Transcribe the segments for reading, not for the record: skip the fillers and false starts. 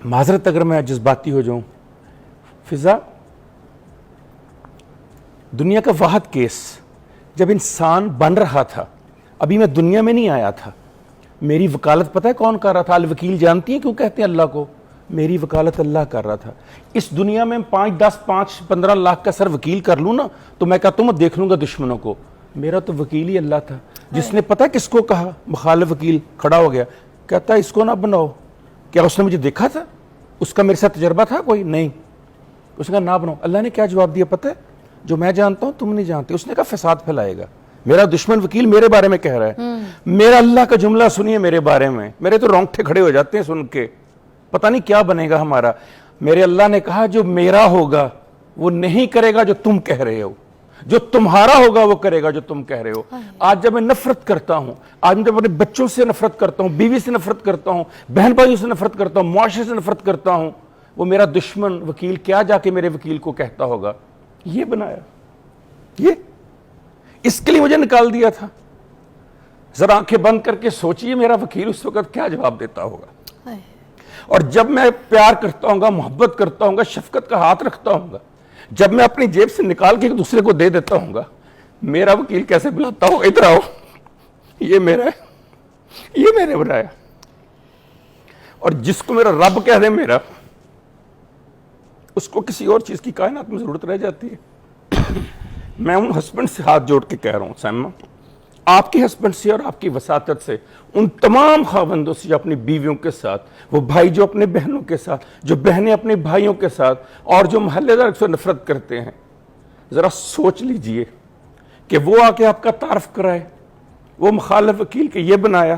معذرت اگر میں جذباتی ہو جاؤں، فضا دنیا کا واحد کیس جب انسان بن رہا تھا، ابھی میں دنیا میں نہیں آیا تھا، میری وکالت پتہ ہے کون کر رہا تھا؟ الوکیل جانتی ہیں کیوں کہتے ہیں اللہ کو؟ میری وکالت اللہ کر رہا تھا۔ اس دنیا میں 5 10 5 15 لاکھ کا سر وکیل کر لوں نا تو میں کہتا ہوں میں دیکھ لوں گا دشمنوں کو، میرا تو وکیل ہی اللہ تھا جس نے پتہ کس کو کہا؟ مخالف وکیل کھڑا ہو گیا، کہتا ہے اس کو نہ بناؤ۔ کیا اس نے مجھے دیکھا تھا؟ اس کا میرے ساتھ تجربہ تھا کوئی؟ نہیں۔ اس نے کہا نہ بناؤ۔ اللہ نے کیا جواب دیا پتہ ہے؟ جو میں جانتا ہوں تم نہیں جانتے۔ اس نے کہا فساد پھیلائے گا، میرا دشمن وکیل میرے بارے میں کہہ رہا ہے۔ میرا اللہ کا جملہ سنیے میرے بارے میں، میرے تو رونگٹے کھڑے ہو جاتے ہیں سن کے، پتہ نہیں کیا بنے گا ہمارا۔ میرے اللہ نے کہا جو میرا ہوگا وہ نہیں کرے گا جو تم کہہ رہے ہو، جو تمہارا ہوگا وہ کرے گا جو تم کہہ رہے ہو۔ آج جب میں نفرت کرتا ہوں، آج جب اپنے بچوں سے نفرت کرتا ہوں، بیوی سے نفرت کرتا ہوں، بہن بھائیوں سے نفرت کرتا ہوں، معاشرے سے نفرت کرتا ہوں، وہ میرا دشمن وکیل کیا جا کے میرے وکیل کو کہتا ہوگا یہ بنایا، یہ اس کے لیے مجھے نکال دیا تھا۔ ذرا آنکھیں بند کر کے سوچئے میرا وکیل اس وقت کیا جواب دیتا ہوگا۔ اور جب میں پیار کرتا ہوں گا، محبت کرتا ہوں گا، شفقت کا ہاتھ رکھتا ہوں گا، جب میں اپنی جیب سے نکال کے ایک دوسرے کو دے دیتا ہوں گا، میرا وکیل کیسے بلاتا ہوگا ادھر آؤ یہ میرا ہے، یہ میں نے بنایا۔ اور جس کو میرا رب کہہ دے میرا، اس کو کسی اور چیز کی کائنات میں ضرورت رہ جاتی ہے۔ میں ان ہسبینڈ سے ہاتھ جوڑ کے کہہ رہا ہوں سیمہ، آپ کے ہسبینڈ سے اور آپ کی وساطت سے ان تمام خاوندوں سے جو اپنی بیویوں کے ساتھ، وہ بھائی جو اپنے بہنوں کے ساتھ، جو بہنیں اپنے بھائیوں کے ساتھ، اور جو محلے دار سے نفرت کرتے ہیں، ذرا سوچ لیجئے کہ وہ آ کے آپ کا تعارف کرائے، وہ مخالف وکیل کہ یہ بنایا،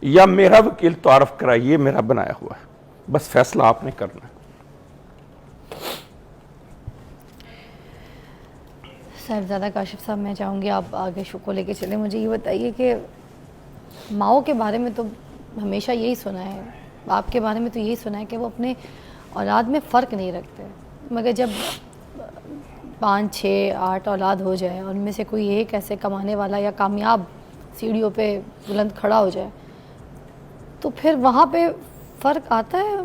یا میرا وکیل تعارف کرائے یہ میرا بنایا ہوا ہے۔ بس فیصلہ آپ نے کرنا ہے۔ صاحبزادہ کاشف صاحب، میں چاہوں گی آپ آگے شو کو لے کے چلیں۔ مجھے یہ بتائیے کہ ماؤں کے بارے میں تو ہمیشہ یہی سنا ہے، باپ کے بارے میں تو یہی سنا ہے کہ وہ اپنے اولاد میں فرق نہیں رکھتے، مگر جب 5 6 8 اولاد ہو جائے اور ان میں سے کوئی ایک ایسے کمانے والا یا کامیاب سیڑھیوں پہ بلند کھڑا ہو جائے تو پھر وہاں پہ فرق آتا ہے،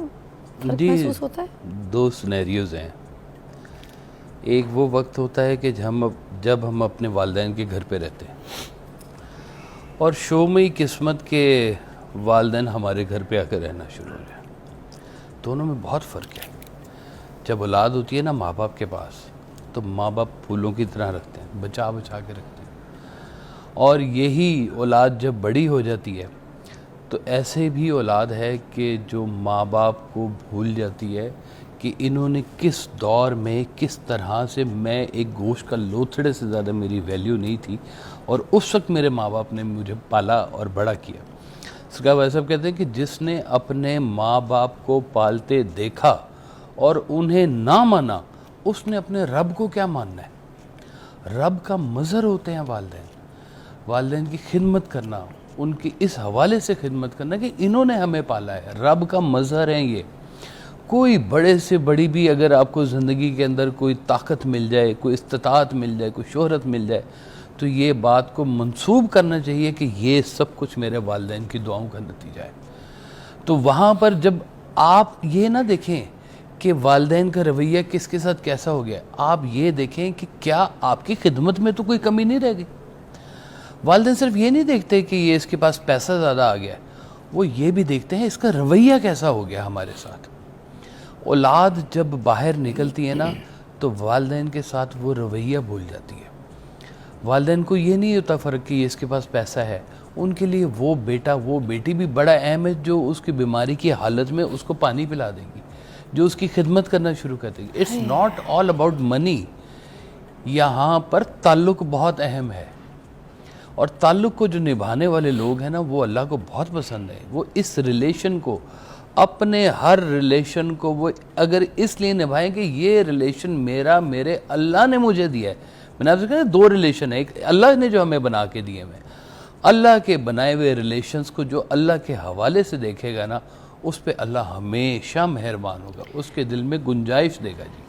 فرق محسوس ہوتا ہے؟ 2 سینیریوز ہیں۔ ایک وہ وقت ہوتا ہے کہ جب ہم اپنے والدین کے گھر پہ رہتے ہیں، اور شومی قسمت کے والدین ہمارے گھر پہ آ کر رہنا شروع ہو جائے۔ دونوں میں بہت فرق ہے۔ جب اولاد ہوتی ہے نا ماں باپ کے پاس، تو ماں باپ پھولوں کی طرح رکھتے ہیں، بچا بچا کے رکھتے ہیں، اور یہی اولاد جب بڑی ہو جاتی ہے تو ایسے بھی اولاد ہے کہ جو ماں باپ کو بھول جاتی ہے کہ انہوں نے کس دور میں کس طرح سے، میں ایک گوشت کا لوتھڑے سے زیادہ میری ویلیو نہیں تھی، اور اس وقت میرے ماں باپ نے مجھے پالا اور بڑا کیا۔ سرکار بھائی صاحب کہتے ہیں کہ جس نے اپنے ماں باپ کو پالتے دیکھا اور انہیں نہ مانا، اس نے اپنے رب کو کیا ماننا ہے؟ رب کا مظہر ہوتے ہیں والدین۔ والدین کی خدمت کرنا، ان کی اس حوالے سے خدمت کرنا کہ انہوں نے ہمیں پالا ہے، رب کا مظہر ہیں یہ۔ کوئی بڑے سے بڑی بھی اگر آپ کو زندگی کے اندر کوئی طاقت مل جائے، کوئی استطاعت مل جائے، کوئی شہرت مل جائے، تو یہ بات کو منسوب کرنا چاہیے کہ یہ سب کچھ میرے والدین کی دعاؤں کا نتیجہ ہے۔ تو وہاں پر جب آپ یہ نہ دیکھیں کہ والدین کا رویہ کس کے ساتھ کیسا ہو گیا، آپ یہ دیکھیں کہ کیا آپ کی خدمت میں تو کوئی کمی نہیں رہ گئی۔ والدین صرف یہ نہیں دیکھتے کہ یہ اس کے پاس پیسہ زیادہ آ گیا ہے، وہ یہ بھی دیکھتے ہیں اس کا رویہ کیسا ہو گیا ہمارے ساتھ۔ اولاد جب باہر نکلتی ہے نا تو والدین کے ساتھ وہ رویہ بھول جاتی ہے۔ والدین کو یہ نہیں ہوتا فرق کہ یہ اس کے پاس پیسہ ہے، ان کے لیے وہ بیٹا وہ بیٹی بھی بڑا اہم ہے جو اس کی بیماری کی حالت میں اس کو پانی پلا دے گی، جو اس کی خدمت کرنا شروع کر دے گی۔ It's not all about money, یہاں پر تعلق بہت اہم ہے، اور تعلق کو جو نبھانے والے لوگ ہیں نا وہ اللہ کو بہت پسند ہے۔ وہ اس ریلیشن کو، اپنے ہر ریلیشن کو وہ اگر اس لیے نبھائیں کہ یہ ریلیشن میرے اللہ نے مجھے دیا ہے۔ میں نے آپ سے کہا 2 ریلیشن ہے، ایک اللہ نے جو ہمیں بنا کے دیے ہیں، اللہ کے بنائے ہوئے ریلیشنز کو جو اللہ کے حوالے سے دیکھے گا نا، اس پہ اللہ ہمیشہ مہربان ہوگا، اس کے دل میں گنجائش دے گا۔ جی